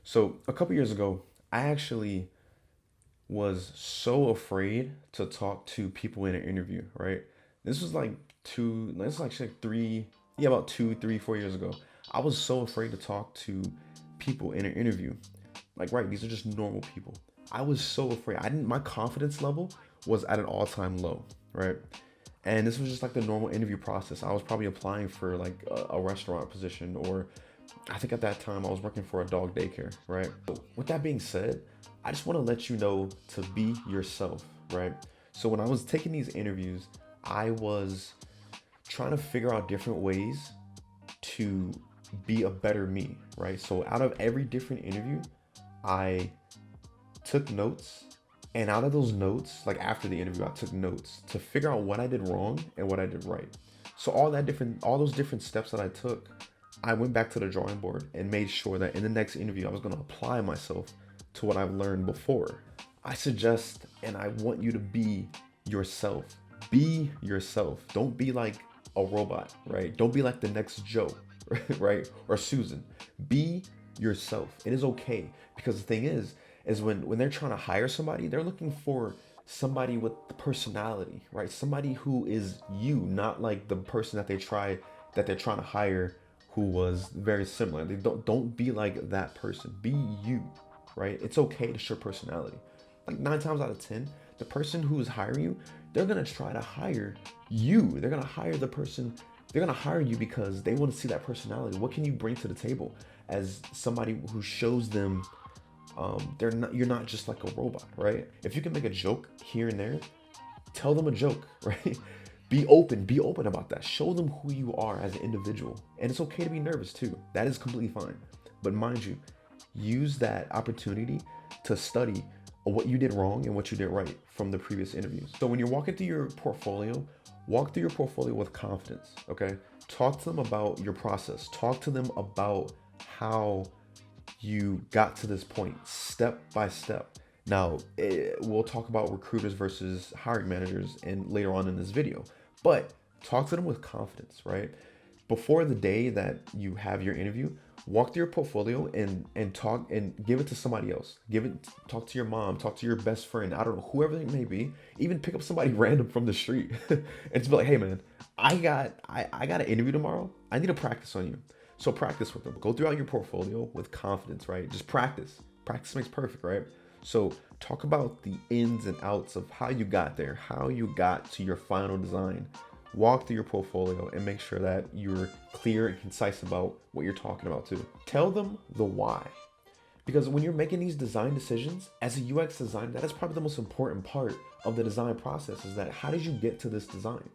So a couple years ago, I actually was so afraid to talk to people in an interview, right? This was like this is actually like about 2, 3, 4 years ago. I was so afraid to talk to people in an interview. Like, right, these are just normal people. I was so afraid. My confidence level was at an all-time low, right? And this was just like the normal interview process. I was probably applying for like a restaurant position, or I think at that time I was working for a dog daycare, right? So with that being said, I just want to let you know to be yourself, right? So when I was taking these interviews, I was trying to figure out different ways to be a better me, right? So out of every different interview, I took notes, and out of those notes, like after the interview, I took notes to figure out what I did wrong and what I did right. So all those different steps that I took, I went back to the drawing board and made sure that in the next interview I was going to apply myself to what I've learned before. I suggest and I want you to be yourself. Be yourself. Don't be like a robot, right? Don't be like the next Joe, right? Or Susan. Be yourself. It is okay, because the thing is when they're trying to hire somebody, they're looking for somebody with the personality, right? Somebody who is you, not like the person that they're trying to hire who was very similar. They don't be like that person. Be you, right? It's okay to show personality. Like 9 times out of 10, the person who is hiring you, they're gonna try to hire you. They're gonna hire the person. They're gonna hire you because they want to see that personality. What can you bring to the table as somebody who shows them you're not just like a robot, right? If you can make a joke here and there, tell them a joke, right? Be open about that. Show them who you are as an individual. And it's okay to be nervous too. That is completely fine. But mind you, use that opportunity to study what you did wrong and what you did right from the previous interviews. So when you're walking through your portfolio, walk through your portfolio with confidence, okay? Talk to them about your process. Talk to them about how you got to this point step by step. Now, we'll talk about recruiters versus hiring managers and later on in this video, but talk to them with confidence, right? Before the day that you have your interview, walk through your portfolio and talk and give it to somebody else. Talk to your mom, talk to your best friend, I don't know, whoever it may be. Even pick up somebody random from the street and just be like, hey man, I got an interview tomorrow. I need to practice on you. So practice with them. Go throughout your portfolio with confidence, right? Just practice. Practice makes perfect, right? So talk about the ins and outs of how you got there, how you got to your final design. Walk through your portfolio and make sure that you're clear and concise about what you're talking about too. Tell them the why. Because when you're making these design decisions, as a UX designer, that is probably the most important part of the design process, is that how did you get to this design?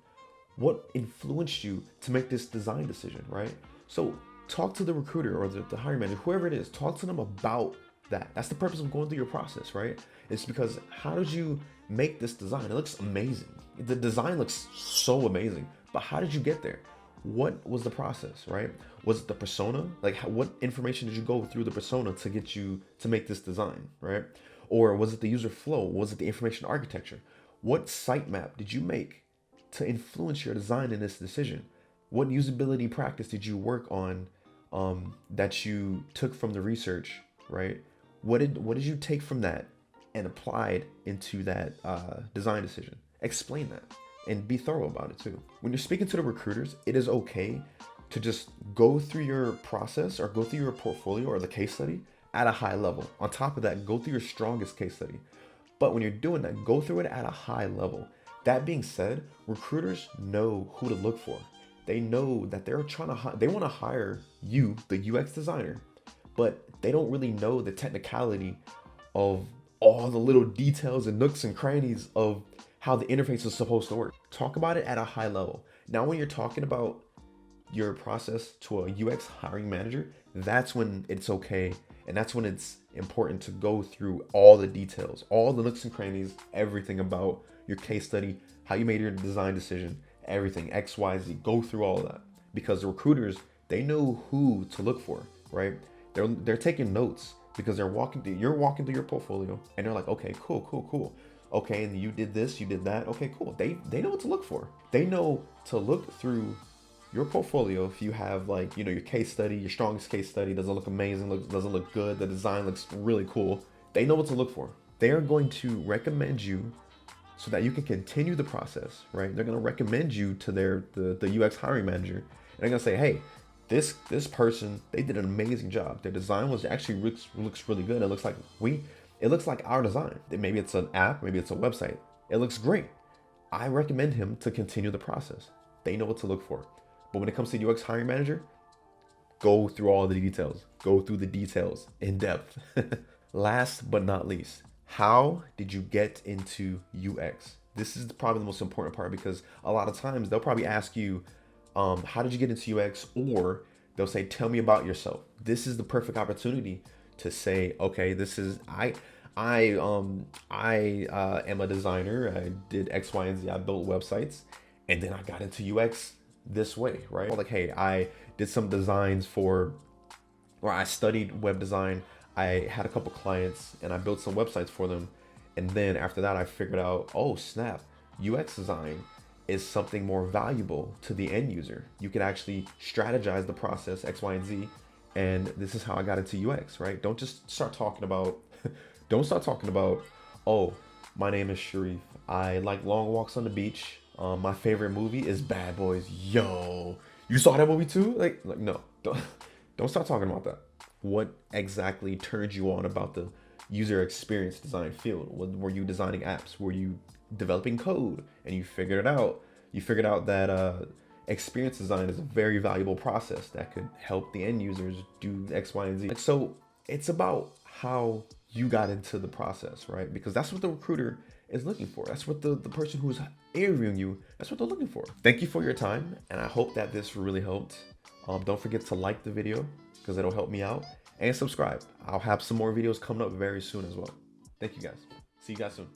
What influenced you to make this design decision, right? So talk to the recruiter or the hiring manager, whoever it is, talk to them about that. That's the purpose of going through your process, right? It's because how did you make this design? It looks amazing. The design looks so amazing, but how did you get there? What was the process, right? Was it the persona? Like what information did you go through the persona to get you to make this design, right? Or was it the user flow? Was it the information architecture? What sitemap did you make to influence your design in this decision? What usability practice did you work on that you took from the research, right? What did you take from that and applied into that design decision? Explain that and be thorough about it too. When you're speaking to the recruiters, it is okay to just go through your process or go through your portfolio or the case study at a high level. On top of that, go through your strongest case study. But when you're doing that, go through it at a high level. That being said, recruiters know who to look for. They know that they want to hire you, the UX designer, but they don't really know the technicality of all the little details and nooks and crannies of how the interface is supposed to work. Talk about it at a high level. Now, when you're talking about your process to a UX hiring manager, that's when it's okay. And that's when it's important to go through all the details, all the nooks and crannies, everything about your case study, how you made your design decision, everything, X, Y, Z. Go through all of that, because the recruiters, they know who to look for, right? They're taking notes because you're walking through your portfolio and they're like, okay, cool. Okay, and you did this, you did that. Okay, cool. They know what to look for. They know to look through your portfolio, if you have like, you know, your case study, your strongest case study doesn't look amazing, doesn't look good, the design looks really cool, they know what to look for. They are going to recommend you so that you can continue the process, right? They're going to recommend you to the UX hiring manager, and they're going to say, hey, this person, they did an amazing job. Their design was actually looks really good. It looks like our design. Maybe it's an app, maybe it's a website. It looks great. I recommend him to continue the process. They know what to look for. But when it comes to UX hiring manager, go through all the details. Go through the details in depth. Last but not least, how did you get into UX? This is probably the most important part, because a lot of times they'll probably ask you, how did you get into UX? Or they'll say, tell me about yourself. This is the perfect opportunity to say, okay, am a designer. I did X, Y, and Z. I built websites, and then I got into UX this way, right? Like, hey, I did some designs or I studied web design. I had a couple clients and I built some websites for them. And then after that, I figured out, oh snap, UX design is something more valuable to the end user. You can actually strategize the process X, Y, and Z. And this is how I got into UX, right? Don't just start talking about, oh, my name is Sharif. I like long walks on the beach. My favorite movie is Bad Boys. Yo, you saw that movie too? Like no, don't start talking about that. What exactly turned you on about the user experience design field? Were you designing apps? Were you developing code and you figured it out? You figured out that experience design is a very valuable process that could help the end users do X, Y, and Z. So it's about how you got into the process, right? Because that's what the recruiter is looking for. That's what the person who's interviewing you, that's what they're looking for. Thank you for your time, and I hope that this really helped. Don't forget to like the video because it'll help me out, and subscribe. I'll have some more videos coming up very soon as well. Thank you guys. See you guys soon.